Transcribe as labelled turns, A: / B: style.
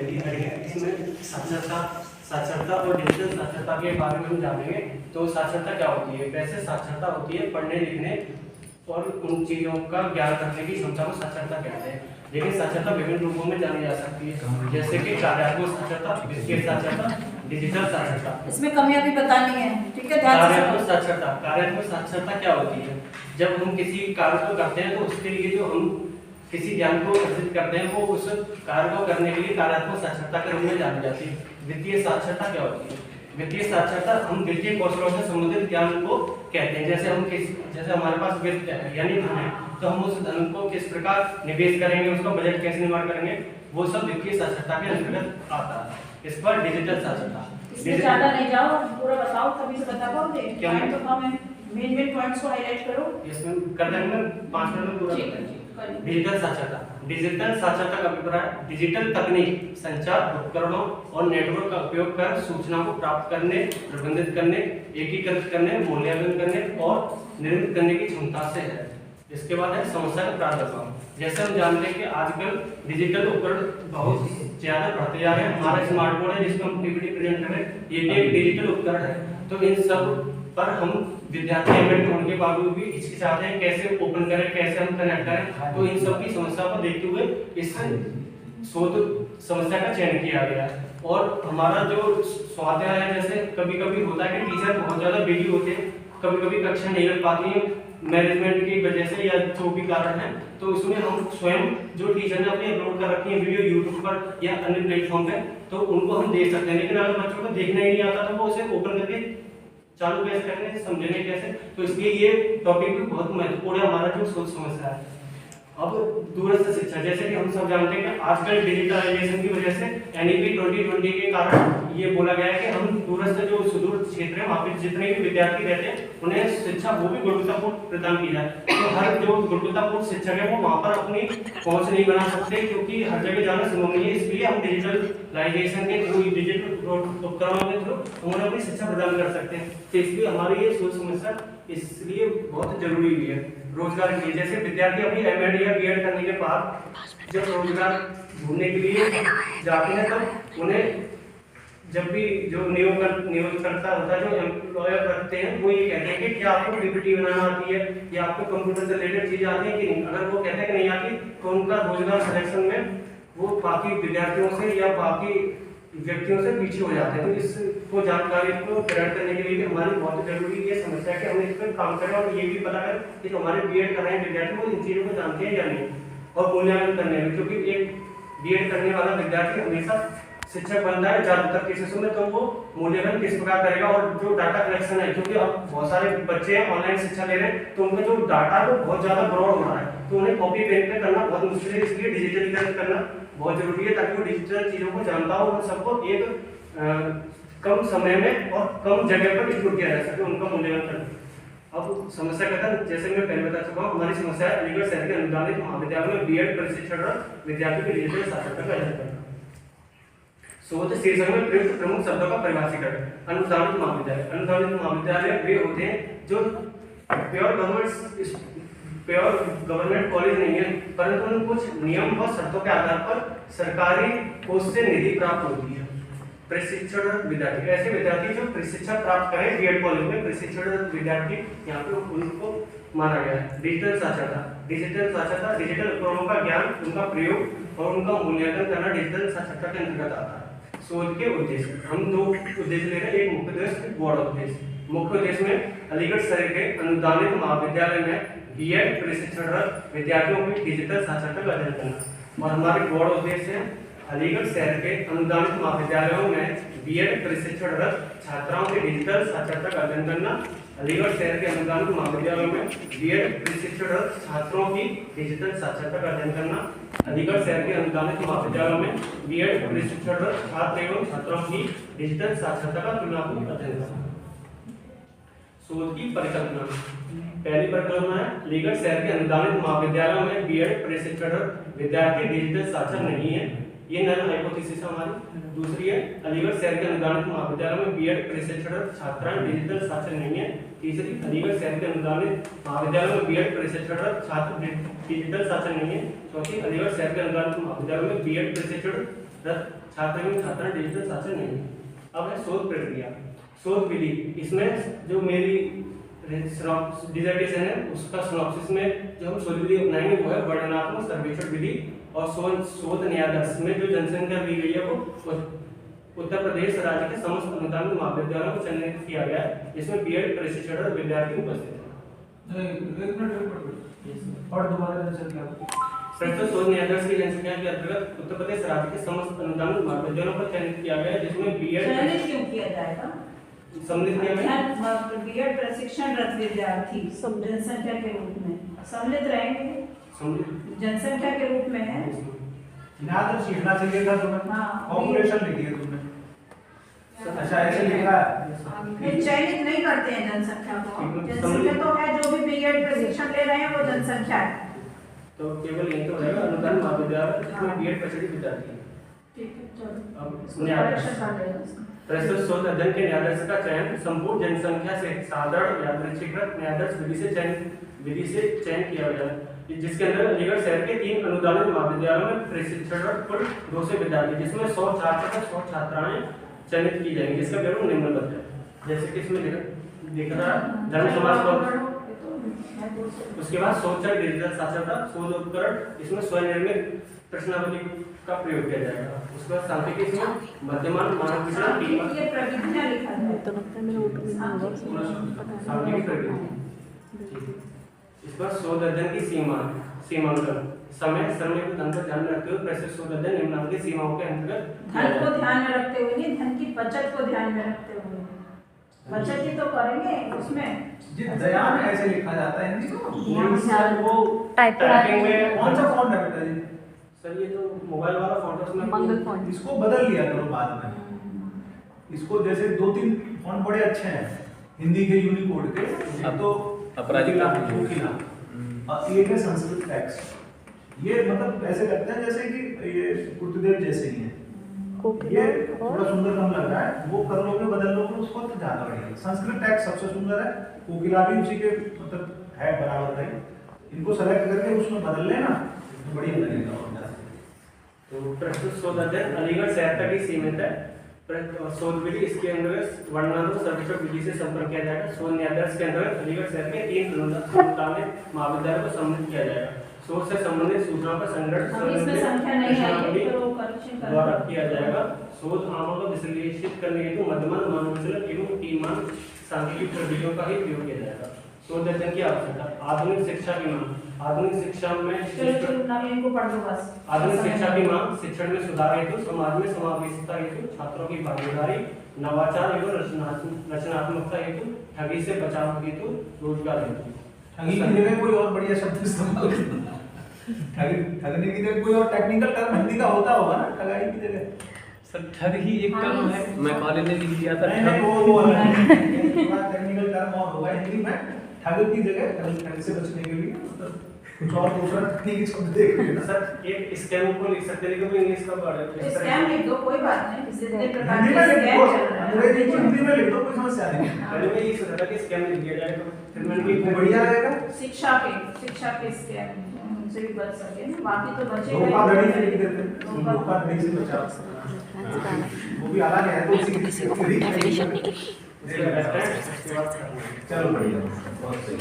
A: करेंगे। इसमें साक्षरता और डिजिटल साक्षरता के बारे में हम जानेंगे। तो साक्षरता क्या होती है? वैसे साक्षरता होती है पढ़ने लिखने और उन चीजों का ज्ञान रखने की क्षमता को साक्षरता कहते हैं। लेकिन साक्षरता विभिन्न रूपों में जानी जा सकती है, जैसे कि कार्यात्मक साक्षरता, वित्तीय साक्षरता, डिजिटल साक्षरता।
B: इसमें कमियां भी बतानी है, ठीक है? ध्यान से
A: कार्यात्मक साक्षरता। कार्यात्मक साक्षरता क्या होती है? जब हम किसी कार्य को करते हैं तो उसके लिए जो हम किसी ज्ञान को अर्जित करते हैं वो उस कार्य को करने के लिए कार्यात्मक साक्षरता के रूप में जानी जाती है। वित्तीय साक्षरता क्या होती है? वित्तीय साक्षरता हम वित्तीय कौशलों से संबंधित ज्ञान को कहते हैं। जैसे हमारे पास वित्त है यानी धन है, तो हम उस धन को किस प्रकार निवेश करेंगे, उसका बजट कैसे निर्माण करेंगे, वो सब वित्तीय साक्षरता के अंतर्गत आता है। इस पर डिजिटल साक्षरता।
B: इसमें ज्यादा नहीं जाओ, पूरा बताओ, तभी से बता पाओगे।
A: क्या
B: तो हम मेन पॉइंट्स को हाईलाइट करो।
A: इसमें कर देंगे 5 मिनट में पूरा। डिजिटल साक्षरता। डिजिटल साक्षरता का अभिप्राय डिजिटल तकनीक, संचार उपकरणों और नेटवर्क का उपयोग कर सूचना को प्राप्त करने, प्रबंधित करने, एकीकृत करने, मूल्यांकन करने और निर्मित करने की क्षमता से है। इसके बाद है समस्या का प्रादुर्भाव। जैसे हम जानते हैं कि आजकल डिजिटल उपकरण बहुत ज्यादा बढ़ते जा रहे हैं। हमारा स्मार्टफोन है जिसको हम पीपीटी प्रेजेंट कर रहे हैं, ये भी एक डिजिटल उपकरण है। तो इन सब पर हम विद्यार्थी एडमिट होने के बावजूद भी हिचकिचाते हैं, कैसे ओपन करें, कैसे हम कनेक्ट करें। तो इन सब की समस्या को देखते हुए इस शोध समस्या का चयन किया गया है। और हमारा जो स्वाध्याय है, जैसे कभी कभी होता है कि टीचर बहुत ज्यादा बिजी होते हैं, कभी कभी कक्षा नहीं लग पाती है मैनेजमेंट की वजह से या जो भी कारण है, तो इसमें हम स्वयं जो टीचर ने अपनी अपलोड कर रखी है वीडियो यूट्यूब पर या अन्य प्लेटफॉर्म पे, तो उनको हम देख सकते हैं। लेकिन अगर बच्चों को देखना ही नहीं आता तो वो उसे ओपन करके चालू कैसे करेंगे, समझेंगे कैसे? तो इसलिए ये टॉपिक भी बहुत महत्वपूर्ण है, हमारा जो सोच समस्या है। अब दूरस्थ शिक्षा, जैसे कि हम सब जानते हैं कि आजकल डिजिटलाइजेशन की वजह से एनईपी 2020 के कारण ये बोला गया है कि हम दूरस्थ जो सुदूर क्षेत्र है वहाँ पे जितने भी विद्यार्थी रहते हैं उन्हें शिक्षा वो भी गुणवत्तापूर्ण प्रदान की जाए। तो हर जो गुणवत्तापूर्ण शिक्षक है वो वहाँ पर अपनी पहुँच नहीं बना सकते, क्योंकि हर जगह जाना संभव नहीं है। इसलिए हम डिजिटलाइजेशन के थ्रू, डिजिटल उपकरणों के थ्रू उन्हें अपनी शिक्षा प्रदान कर सकते हैं। तो इसलिए हमारी ये सोच समस्या इसलिए बहुत जरूरी भी है। रोजगार के लिए, जैसे विद्यार्थी अपनी एमएड या बीएड करने के बाद जब रोजगार ढूंढने के लिए जाते हैं तो उन्हें जब भी जो नियोजकर्ता होता है, जो एम्प्लॉयर रखते हैं, वो ये कहते हैं कि क्या आपको पीपीटी बनाना आती है या आपको कंप्यूटर से रिलेटेड चीजें आती है कि नहीं। अगर वो कहते हैं कि नहीं आती तो उनका रोजगार सिलेक्शन में वो बाकी विद्यार्थियों से या बाकी व्यक्तियों से पीछे हो जाते हैं। तो इसको जानकारी को ग्रहण करने के लिए भी हमारी बहुत जरूरी ये समस्या है कि हम इस पर काम करें और ये भी पता करें कि जो हमारे बीएड कर रहे हैं विद्यार्थी वो इन चीजों को जानते हैं या नहीं, और मूल्यांकन करने में। क्योंकि एक बीएड करने वाला विद्यार्थी हमेशा शिक्षक बनता है ज्यादातर केसेस में, तो वो मूल्यांकन किस प्रकार करेगा। और जो डाटा कलेक्शन है, क्योंकि अब बहुत सारे बच्चे ऑनलाइन शिक्षा ले रहे हैं, तो उनका जो डाटा है वो बहुत ज्यादा ब्रॉड हो रहा है, तो उन्हें कॉपी पेन पे करना बहुत मुश्किल है। इसलिए डिजिटलीकरण करना बहुत जरूरी है ताकि वो डिजिटल चीजों को जानता हो और सबको एक कम समय में और कम जगह पर स्टोर किया जा सके, उनका मूल्यांकन करना। अब समस्या का था, जैसे मैं पहले बता चुका हूँ, हमारी समस्या है अलीगढ़ शहर के अनुदानित महाविद्यालय में बीएड प्रशिक्षण विद्यार्थियों की डिजिटल साक्षरता का अध्ययन करना। शोध शीर्षक में प्रयुक्त प्रमुख शब्दों का परिभाषीकरण। अनुदानित महाविद्यालय। अनुदानित महाविद्यालय वे होते हैं जो प्योर गवर्नमेंट कॉलेज नहीं है, परंतु उन्हें कुछ नियम व शर्तों के आधार पर सरकारी कोष से निधि प्राप्त होती है। प्रशिक्षण विद्यार्थी, ऐसे विद्यार्थी जो प्रशिक्षण प्राप्त करें बीएड कॉलेज में, प्रशिक्षण विद्यार्थी यहाँ पे उनको माना गया है। डिजिटल साक्षरता। डिजिटल साक्षरता डिजिटल उपकरणों का ज्ञान, उनका प्रयोग और उनका मूल्यांकन करना डिजिटल साक्षरता के अंतर्गत आता है। शोध के उद्देश्य, हम 2 उद्देश्य ले रहे हैं, एक मुख्य उद्देश्य, गौड़ उद्देश्य। मुख्य उद्देश्य में अलीगढ़ शहर के अनुदानित महाविद्यालय में बीएड प्रशिक्षणरत विद्यार्थियों की डिजिटल साक्षरता का अध्ययन करना। और हमारे गौड़ उद्देश्य है अलीगढ़ शहर के अनुदानित महाविद्यालयों में बीएड प्रशिक्षणरत छात्राओं की डिजिटल साक्षरता का अध्ययन करना। अलीगढ़ शहर के अनुदानित महाविद्यालयों में बीएड प्रशिक्षणरत छात्रों की डिजिटल साक्षरता का अध्ययन करना। अलीगढ़ शहर के अनुदानित महाविद्यालयों में बीएड प्रशिक्षणरत छात्र एवं छात्राओं की डिजिटल साक्षरता का तुलनात्मक अध्ययन करना। शोध की परिकल्पना। पहली परिकल्पना है अलीगढ़ शहर के अनुदानित महाविद्यालयों में बीएड प्रशिक्षणरत विद्यार्थी डिजिटल साक्षर नहीं है। ये नल हाइपोथेसिस है हमारी। दूसरी है अलीगढ़ शहर के अनुदानित महाविद्यालयों में बीएड प्रशिक्षण छात्राएं डिजिटल साक्षर नहीं है। तीसरी अलीगढ़ शहर के अनुदानित महाविद्यालयों में बीएड प्रशिक्षण छात्र डिजिटल साक्षर नहीं है। चौथी अलीगढ़ शहर के अनुदानित महाविद्यालयों में बीएड प्रशिक्षण छात्र एवं छात्रा डिजिटल साक्षर नहीं है। अब है शोध प्रक्रिया, शोध विधि। इसमें जो मेरी डिसर्टेशन है उसका सिनॉप्सिस में जो हम शोध विधि अपनाएंगे वो है वर्णनात्मक सर्वेक्षण विधि। और शोध न्यायाधीश में जो जनसंख्या दी गई है वो उत्तर प्रदेश राज्य के समस्त अनुदानित महाविद्यालयों को चयनित किया गया है, जिसमें बीएड प्रशिक्षण विद्यार्थी उपस्थित है। प्रस्तुत शोध न्यायाधीश की जनसंख्या के अंतर्गत उत्तर प्रदेश राज्य के समस्त अनुदानित महाविद्यालयों को चयनित किया गया है, जिसमें बीएड
B: चयनित क्यों किया जाएगा?
A: सम्मिलित किया गया
B: बीएड प्रशिक्षणरत विद्यार्थी जनसंख्या के रूप में सम्मिलित रहेंगे, जनसंख्या के रूप में है।
C: तो सीखना चाहिए था तुम्हें।
B: हाँ,
C: पॉपुलेशन लिखी है तुमने। अच्छा ऐसे लिखा है।
B: चयनित नहीं करते हैं जनसंख्या को। जनसंख्या तो है जो भी बीएड प्रशिक्षण ले रहे हैं वो जनसंख्या है।
A: तो केवल यही तो रहेगा अनुदान महाविद्यालय जिसमें बीएड प्रशिक्षित विद्यार्थी है।
B: ठीक है, चलो।
A: अब न्यायाधीश प्रस्तुत शोध अध्ययन के न्यायाधीश का चयन संपूर्ण जनसंख्या से साधारण यादृच्छिकृत न्यायाधीश विधि से चयन किया गया है, जिसके अंदर अलीगढ़ शहर के 3 अनुदानित महाविद्यालयों में प्रशिक्षण कुल 200 विद्यार्थी, जिसमें 100 छात्र तथा 100 छात्राएं चयनित की जाएंगी, जिसका विवरण निम्नलिखित है। जैसे कि इसमें लिख रहा है धर्म समाज को। उसके बाद सोचक डिजिटल साक्षरता शोध उपकरण, इसमें स्वनिर्मित प्रश्नावली का प्रयोग किया जाएगा। उसके बाद सांख्यिकी, इसमें मध्यमान मानव विज्ञान
B: ये प्रविधियां लिखा है
D: तो लगता है मेरा ओटो में होगा
A: सांख्यिकी प्रविधि। इस पर शोध अध्ययन की सीमांकन समय को धन को ध्यान में रखते हुए प्रस्तुत शोध अध्ययन निम्नलिखित सीमाओं के अंतर्गत
B: धन को ध्यान में रखते हुए नहीं, धन की बचत को ध्यान में रखते हुए। बचत ही तो करेंगे उसमें।
C: जी दयान ऐसे लिखा जाता है हिंदी को।
A: वो टाइपिंग में
C: कौन सा फॉन्ट है बेटा जी?
A: सर ये तो मोबाइल वाला फॉन्ट है, उसमें
D: मंगल फॉन्ट।
C: इसको बदल लिया करो बाद में। इसको जैसे 2-3 फॉन्ट बड़े अच्छे हैं हिंदी के यूनिकोड के। एक तो
E: अपराजिता
C: और एक है संस्कृत टेक्स्ट। ये मतलब ऐसे करते हैं जैसे कि ये कुर्तदेव जैसे ही है। ये थोड़ा सुंदर कम लग रहा है, वो कर लोगे बदल लोगे उसको तो ज्यादा बढ़िया। संस्कृत टेक्स्ट सबसे सुंदर है, कोकिला भी उसी के मतलब है बराबर है। इनको सेलेक्ट करके उसमें बदल लेना तो बढ़िया लगेगा।
A: तो प्रस्तुत शोध अध्ययन अलीगढ़ शहर तक ही सीमित है। शोध विधि इसके अंतर्गत वर्णनात्मक सर्वेक्षण विधि से संपर्क किया जाएगा। शोध न्यायाधीश के अंतर्गत अलीगढ़ शहर के 3 अनुदानित महाविद्यालयों को सम्मिलित किया जाएगा। शोध से संबंधित सूचनाओं का संग्रह
B: इसमें संख्या नहीं आई तो करेक्शन
A: द्वारा किया जाएगा। शोध आंकड़ों को विश्लेषित करने हेतु मध्यमान मानव विचलन एवं कीमान सांख्यिकी प्रविधियों का ही प्रयोग किया जाएगा। शोध अध्ययन की आवश्यकता, आधुनिक शिक्षा की मांग। आधुनिक शिक्षा में
B: इनको पढ़ लो बस।
A: आधुनिक शिक्षा की मांग, शिक्षण में सुधार हेतु, समाज में समावेशिता हेतु, छात्रों की भागीदारी, नवाचार एवं रचनात्मकता हेतु, ठगी से बचाव हेतु, रोजगार हेतु।
C: ठगी की जगह कोई और बढ़िया शब्द इस्तेमाल करना। ठगने की जगह कोई और टेक्निकल टर्म हिंदी का होता होगा ना ठगाई की जगह।
E: सर ठग ही एक टर्म है, मैं कॉलेज में लिख दिया था।
C: नहीं वो टेक्निकल टर्म और होगा हिंदी में। ठग की जगह ठग से बचने के लिए मतलब कुछ और दूसरा तकनीकी शब्द देख लेना।
A: सर एक स्कैम को लिख सकते हैं, लेकिन इंग्लिश का वर्ड है।
B: स्कैम लिख दो कोई बात नहीं, जितने प्रकार
C: हिंदी
B: के
C: में लिख
B: स्कैम
C: दो,
B: चल रहे
C: अंग्रेजी को
B: हैं।
C: हिंदी में लिख दो, कोई समस्या नहीं।
A: पहले मैं ये सोचा था कि स्कैम लिख दिया जाए, तो फिर मैंने
C: वो बढ़िया रहेगा।
B: शिक्षा के स्कैम से भी बच सके ना, बाकी तो बचेगा।
C: धोखाधड़ी से लिख देते हैं, धोखाधड़ी से बचाओ। वो भी अलग है तो उसी
A: डेफिनेशन
C: चलो बढ़िया, बहुत सही।